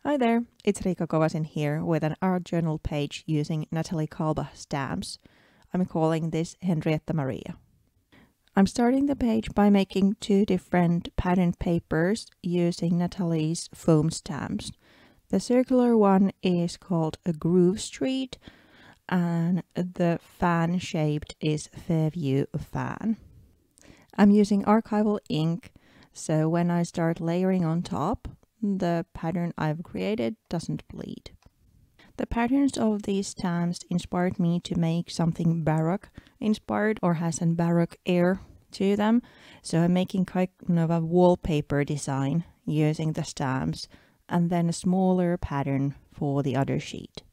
Hi there, it's Riikka Kovasin here with an art journal page using Natalie Kalba stamps. I'm calling this Henrietta Maria. I'm starting the page by making two different pattern papers using Natalie's foam stamps. The circular one is called a Groove Street and the fan shaped is Fairview Fan. I'm using archival ink, so when I start layering on top, the pattern I've created doesn't bleed. The patterns of these stamps inspired me to make something baroque inspired or has a baroque air to them. So I'm making kind of a wallpaper design using the stamps and then a smaller pattern for the other sheet.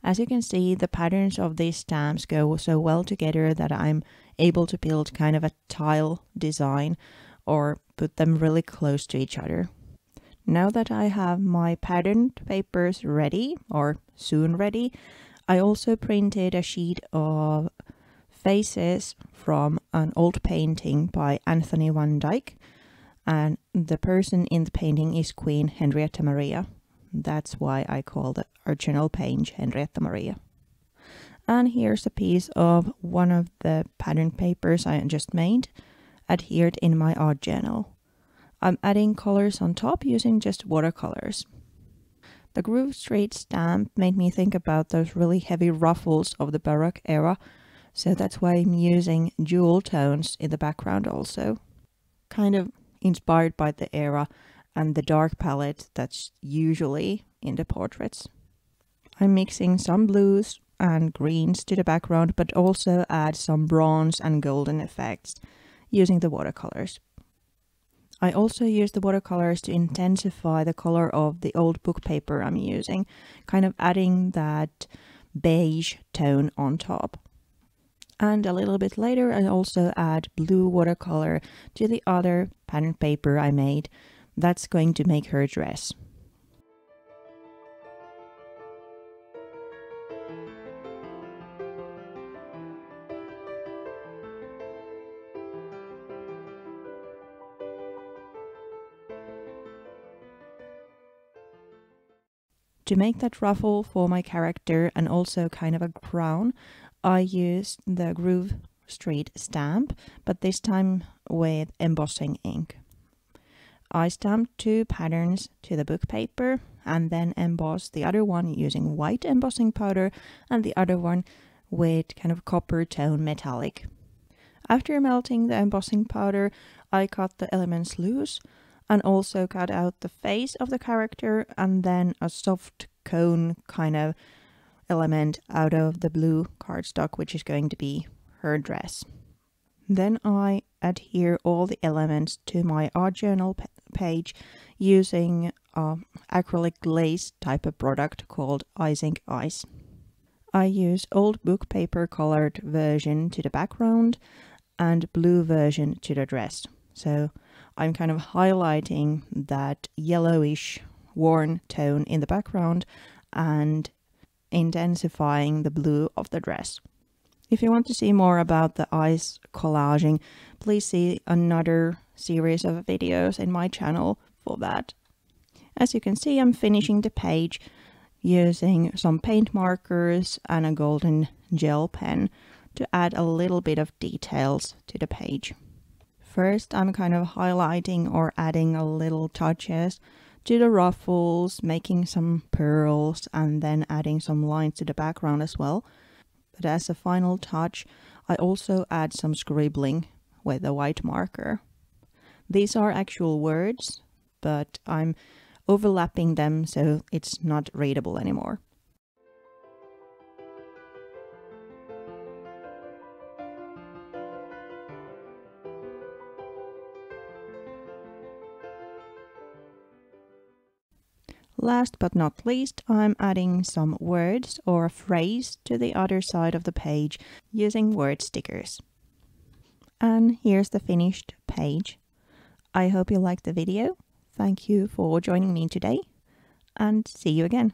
As you can see, the patterns of these stamps go so well together that I'm able to build kind of a tile design or put them really close to each other. Now that I have my patterned papers ready, or soon ready, I also printed a sheet of faces from an old painting by Anthony van Dyck, and the person in the painting is Queen Henrietta Maria. That's why I call the original page Henrietta Maria. And here's a piece of one of the pattern papers I just made, adhered in my art journal. I'm adding colors on top using just watercolors. The Groove Street stamp made me think about those really heavy ruffles of the Baroque era, so that's why I'm using jewel tones in the background also. Kind of inspired by the era and the dark palette that's usually in the portraits. I'm mixing some blues and greens to the background, but also add some bronze and golden effects using the watercolors. I also use the watercolors to intensify the color of the old book paper I'm using, kind of adding that beige tone on top. And a little bit later I also add blue watercolor to the other pattern paper I made. That's going to make her dress. To make that ruffle for my character and also kind of a crown, I used the Groove Street stamp, but this time with embossing ink. I stamped two patterns to the book paper and then embossed the other one using white embossing powder and the other one with kind of copper tone metallic. After melting the embossing powder, I cut the elements loose and also cut out the face of the character and then a soft cone kind of element out of the blue cardstock, which is going to be her dress. Then I adhere all the elements to my art journal page using acrylic glaze type of product called Ice Ink Ice. I use old book paper colored version to the background and blue version to the dress. So I'm kind of highlighting that yellowish worn tone in the background and intensifying the blue of the dress. If you want to see more about the ice collaging, please see another series of videos in my channel for that. As you can see, I'm finishing the page using some paint markers and a golden gel pen to add a little bit of details to the page. First, I'm kind of highlighting or adding a little touches to the ruffles, making some pearls and then adding some lines to the background as well. But as a final touch, I also add some scribbling with a white marker. These are actual words, but I'm overlapping them so it's not readable anymore. Last but not least, I'm adding some words or a phrase to the other side of the page using word stickers. And here's the finished page. I hope you liked the video. Thank you for joining me today, and see you again.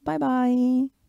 Bye bye!